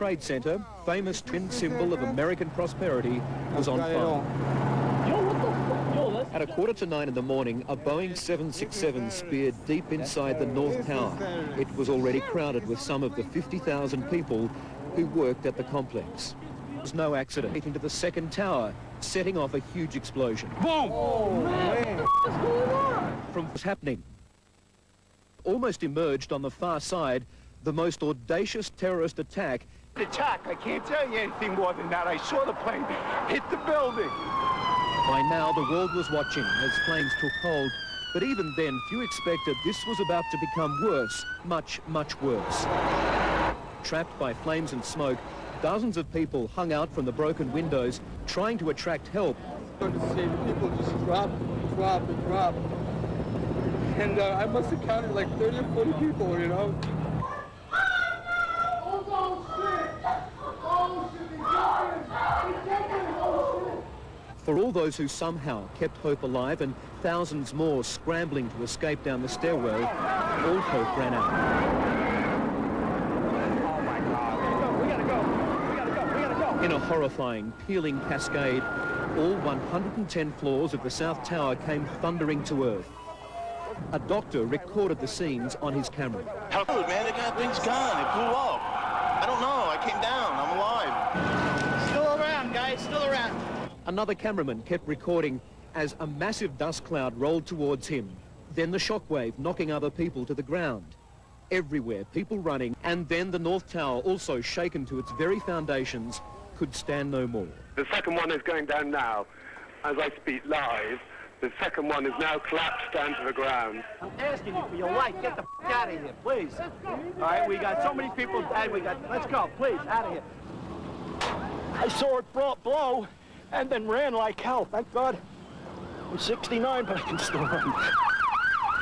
Trade Center, famous twin symbol of American prosperity, was on fire. At 8:45 in the morning, a Boeing 767 speared deep inside the North Tower. It was already crowded with some of the 50,000 people who worked at the complex. There was no accident. Into the second tower, setting off a huge explosion. Boom! Oh, man! What's going on? From what's happening, almost emerged on the far side, the most audacious terrorist attack. I can't tell you anything more than that. I saw the plane hit the building. By now, the world was watching as flames took hold, but even then, few expected this was about to become worse, much, much worse. Trapped by flames and smoke, dozens of people hung out from the broken windows, trying to attract help. People just drop. And I must have counted like 30 or 40 people, you know. For all those who somehow kept hope alive and thousands more scrambling to escape down the stairwell, all hope ran out. Oh my God. We gotta go. In a horrifying, peeling cascade, all 110 floors of the South Tower came thundering to earth. A doctor recorded the scenes on his camera. How good, man? That thing's gone. It blew up. I don't know. I came down. I'm alive. Still around, guys. Still around. Another cameraman kept recording as a massive dust cloud rolled towards him. Then the shockwave knocking other people to the ground. Everywhere, people running, and then the North Tower, also shaken to its very foundations, could stand no more. The second one is going down now, as I speak live. The second one is now collapsed down to the ground. I'm asking you for your life. Get the out of here, please. All right, we got so many people dead. Let's go, please, out of here. I saw it blow, and then ran like hell. Thank God. I'm 69, but I can still run.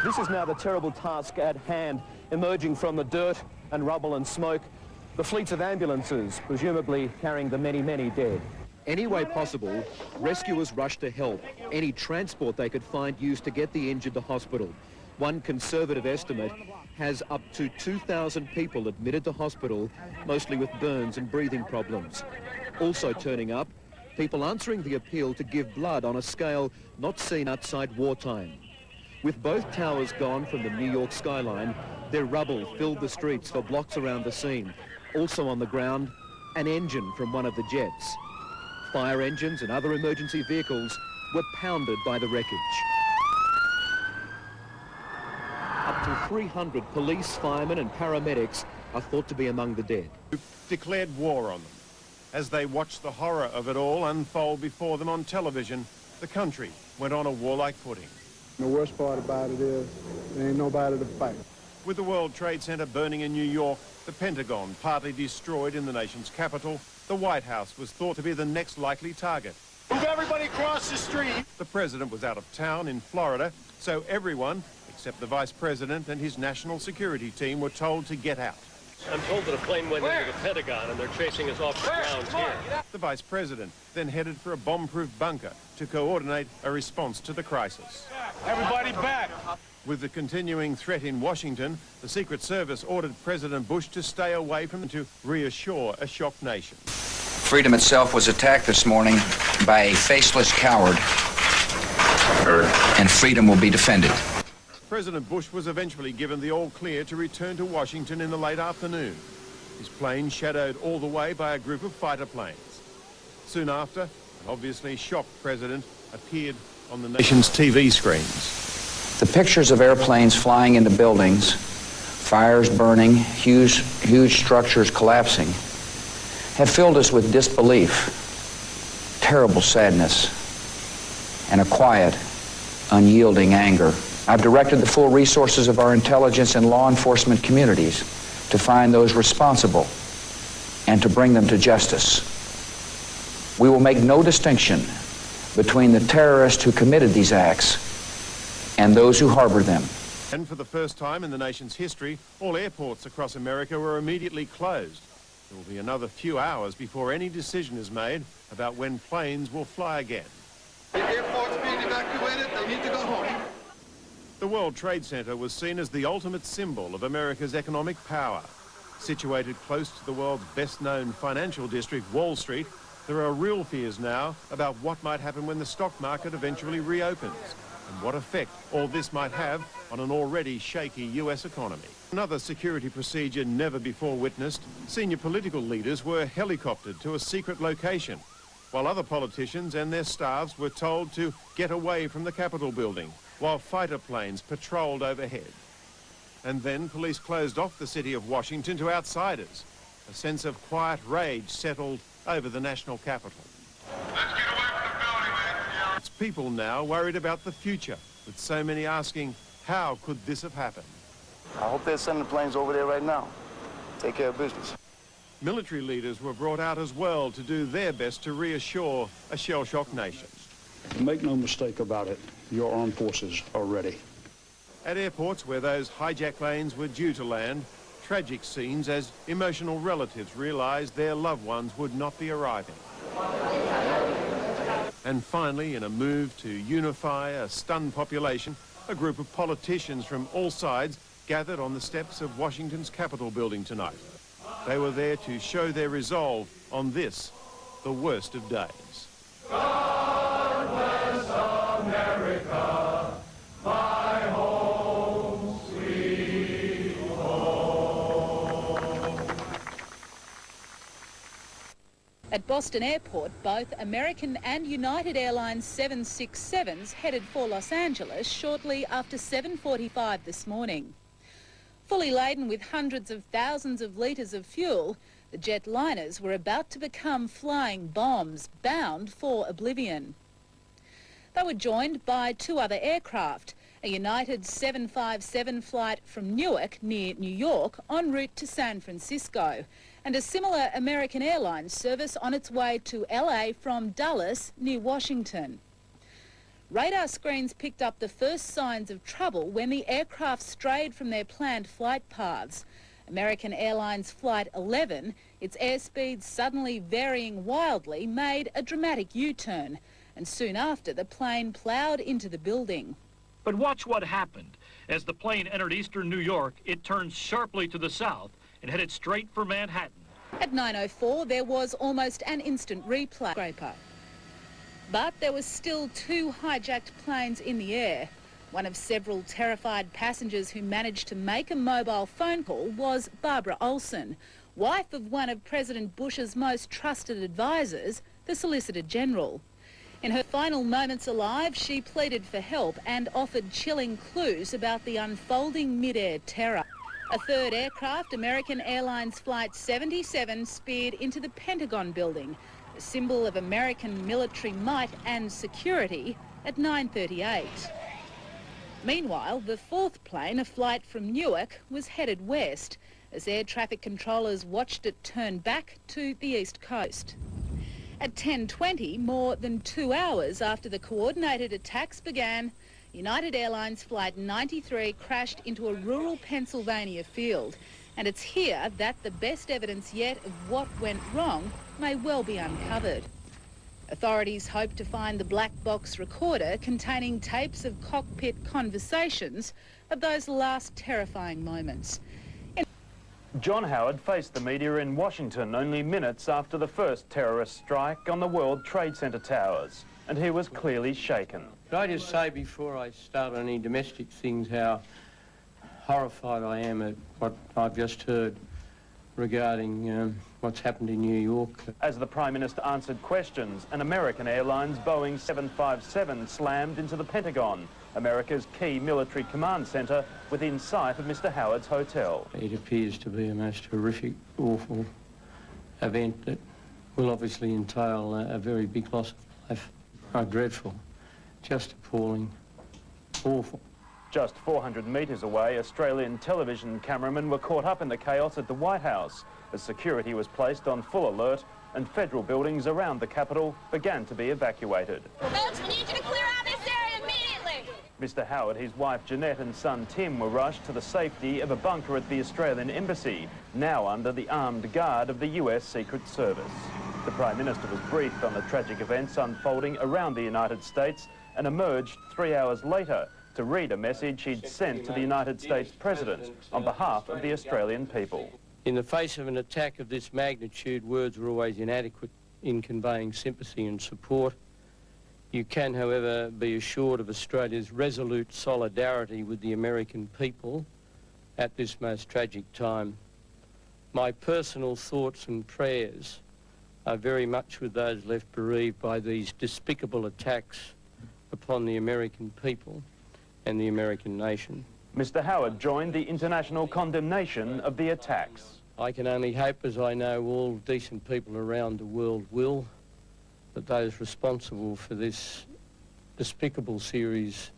This is now the terrible task at hand, emerging from the dirt and rubble and smoke. The fleets of ambulances, presumably carrying the many, many dead. Any way possible, rescuers rushed to help. Any transport they could find used to get the injured to hospital. One conservative estimate has up to 2,000 people admitted to hospital, mostly with burns and breathing problems. Also turning up, people answering the appeal to give blood on a scale not seen outside wartime. With both towers gone from the New York skyline, their rubble filled the streets for blocks around the scene. Also on the ground, an engine from one of the jets. Fire engines and other emergency vehicles were pounded by the wreckage. Up to 300 police, firemen and paramedics are thought to be among the dead. Declared war on them. As they watched the horror of it all unfold before them on television, the country went on a warlike footing. The worst part about it is there ain't nobody to fight. With the World Trade Center burning in New York, the Pentagon partly destroyed in the nation's capital, the White House was thought to be the next likely target. Move everybody across the street. The president was out of town in Florida, so everyone, except the vice president and his national security team, were told to get out. I'm told that a plane went into the Pentagon and they're chasing us off the grounds here. The vice president then headed for a bomb-proof bunker to coordinate a response to the crisis. Everybody back. With the continuing threat in Washington, the Secret Service ordered President Bush to stay away from them to reassure a shocked nation. Freedom itself was attacked this morning by a faceless coward, and freedom will be defended. President Bush was eventually given the all-clear to return to Washington in the late afternoon. His plane shadowed all the way by a group of fighter planes. Soon after, an obviously shocked president appeared on the nation's TV screens. The pictures of airplanes flying into buildings, fires burning, huge structures collapsing, have filled us with disbelief, terrible sadness, and a quiet, unyielding anger. I've directed the full resources of our intelligence and law enforcement communities to find those responsible and to bring them to justice. We will make no distinction between the terrorists who committed these acts and those who harbor them. And for the first time in the nation's history, all airports across America were immediately closed. There will be another few hours before any decision is made about when planes will fly again. The airport's being evacuated. They need to go home. The World Trade Center was seen as the ultimate symbol of America's economic power. Situated close to the world's best-known financial district, Wall Street, there are real fears now about what might happen when the stock market eventually reopens and what effect all this might have on an already shaky US economy. Another security procedure never before witnessed, senior political leaders were helicoptered to a secret location, while other politicians and their staffs were told to get away from the Capitol building, while fighter planes patrolled overhead. And then police closed off the city of Washington to outsiders. A sense of quiet rage settled over the national capital. Let's get away from the building, man. It's people now worried about the future, with so many asking, how could this have happened? I hope they're sending planes over there right now. Take care of business. Military leaders were brought out as well to do their best to reassure a shell-shocked nation. Make no mistake about it, your armed forces are ready. At airports where those hijack planes were due to land, tragic scenes as emotional relatives realised their loved ones would not be arriving. And finally, in a move to unify a stunned population, a group of politicians from all sides gathered on the steps of Washington's Capitol building tonight. They were there to show their resolve on this, the worst of days. God bless America, my home, sweet home. At Boston Airport, both American and United Airlines 767s headed for Los Angeles shortly after 7:45 this morning. Fully laden with hundreds of thousands of litres of fuel, the jetliners were about to become flying bombs bound for oblivion. They were joined by two other aircraft, a United 757 flight from Newark near New York en route to San Francisco, and a similar American Airlines service on its way to LA from Dulles near Washington. Radar screens picked up the first signs of trouble when the aircraft strayed from their planned flight paths. American Airlines Flight 11, its airspeed suddenly varying wildly, made a dramatic U-turn, and soon after the plane ploughed into the building. But watch what happened. As the plane entered eastern New York, it turned sharply to the south and headed straight for Manhattan. At 9:04, there was almost an instant replay scraper. But there were still two hijacked planes in the air. One of several terrified passengers who managed to make a mobile phone call was Barbara Olson, wife of one of President Bush's most trusted advisors, the Solicitor General. In her final moments alive, she pleaded for help and offered chilling clues about the unfolding mid-air terror. A third aircraft, American Airlines Flight 77, speared into the Pentagon building, a symbol of American military might and security, at 9:38. Meanwhile, the fourth plane, a flight from Newark, was headed west as air traffic controllers watched it turn back to the east coast. At 10:20, more than 2 hours after the coordinated attacks began, United Airlines Flight 93 crashed into a rural Pennsylvania field, and it's here that the best evidence yet of what went wrong may well be uncovered. Authorities hope to find the black box recorder containing tapes of cockpit conversations of those last terrifying moments. John Howard faced the media in Washington only minutes after the first terrorist strike on the World Trade Center towers, and he was clearly shaken. Could I just say before I start on any domestic things how horrified I am at what I've just heard regarding what's happened in New York. As the Prime Minister answered questions, an American Airlines Boeing 757 slammed into the Pentagon, America's key military command centre, within sight of Mr. Howard's hotel. It appears to be a most horrific, awful event that will obviously entail a very big loss of life. Oh, dreadful. Just appalling. Awful. Just 400 metres away, Australian television cameramen were caught up in the chaos at the White House as security was placed on full alert and federal buildings around the Capitol began to be evacuated. Folks, we need you to clear out this area immediately! Mr. Howard, his wife Jeanette and son Tim were rushed to the safety of a bunker at the Australian Embassy, now under the armed guard of the US Secret Service. The Prime Minister was briefed on the tragic events unfolding around the United States and emerged 3 hours later to read a message he'd sent to the United States President on behalf of the Australian people. In the face of an attack of this magnitude, words are always inadequate in conveying sympathy and support. You can, however, be assured of Australia's resolute solidarity with the American people at this most tragic time. My personal thoughts and prayers are very much with those left bereaved by these despicable attacks upon the American people and the American nation. Mr. Howard joined the international condemnation of the attacks. I can only hope, as I know all decent people around the world will, that those responsible for this despicable series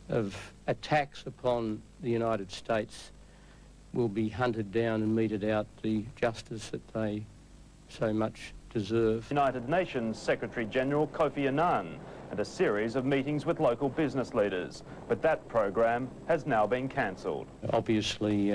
of attacks upon the United States will be hunted down and meted out the justice that they so much deserve. United Nations Secretary-General Kofi Annan and a series of meetings with local business leaders, but that program has now been cancelled. Obviously,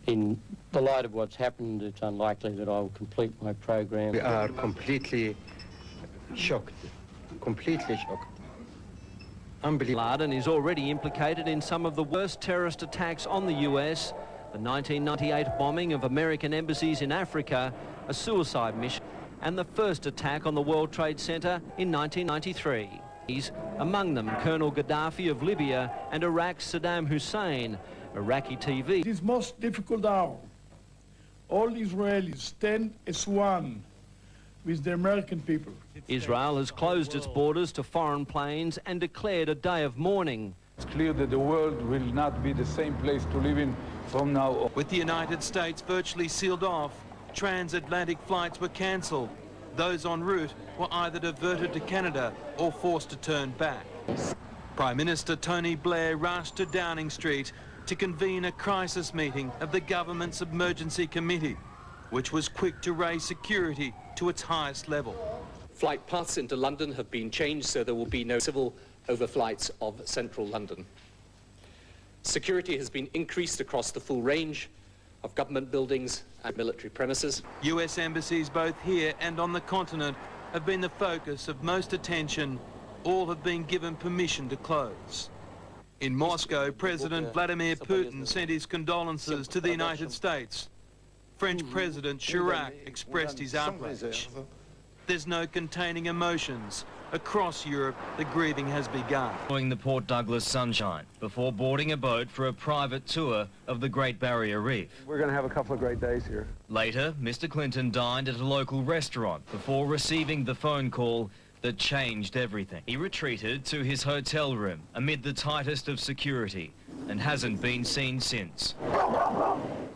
in the light of what's happened, it's unlikely that I will complete my program. We are completely shocked, Unbelievable. Laden is already implicated in some of the worst terrorist attacks on the US, the 1998 bombing of American embassies in Africa, a suicide mission, and the first attack on the World Trade Center in 1993. Among them, Colonel Gaddafi of Libya and Iraq's Saddam Hussein. Iraqi TV. This most difficult hour, all Israelis stand as one with the American people. Israel has closed its borders to foreign planes and declared a day of mourning. It's clear that the world will not be the same place to live in from now on. With the United States virtually sealed off, transatlantic flights were cancelled. Those en route were either diverted to Canada or forced to turn back. Prime Minister Tony Blair rushed to Downing Street to convene a crisis meeting of the government's emergency committee, which was quick to raise security to its highest level. Flight paths into London have been changed so there will be no civil overflights of central London. Security has been increased across the full range of government buildings and military premises. US embassies both here and on the continent have been the focus of most attention. All have been given permission to close. In Moscow, President Vladimir Putin sent his condolences to the United States. French President Chirac expressed his outrage. There's no containing emotions. Across Europe, the grieving has begun. Enjoying the Port Douglas sunshine before boarding a boat for a private tour of the Great Barrier Reef. We're going to have a couple of great days here. Later, Mr. Clinton dined at a local restaurant before receiving the phone call that changed everything. He retreated to his hotel room amid the tightest of security and hasn't been seen since.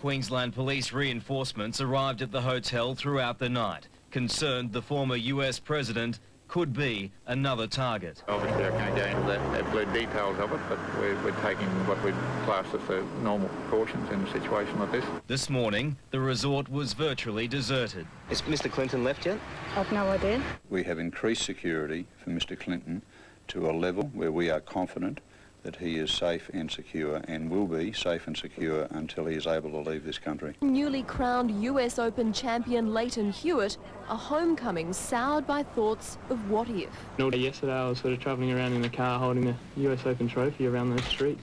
Queensland police reinforcements arrived at the hotel throughout the night, concerned the former US president could be another target. Obviously I can't go into the absolute details of it, but we're taking what we'd class as the normal precautions in a situation like this. This morning, the resort was virtually deserted. Is Mr. Clinton left yet? I've no idea. We have increased security for Mr. Clinton to a level where we are confident that he is safe and secure and will be safe and secure until he is able to leave this country. Newly crowned US Open champion Leighton Hewitt, a homecoming soured by thoughts of what if. All day yesterday I was sort of travelling around in the car holding the US Open trophy around those streets.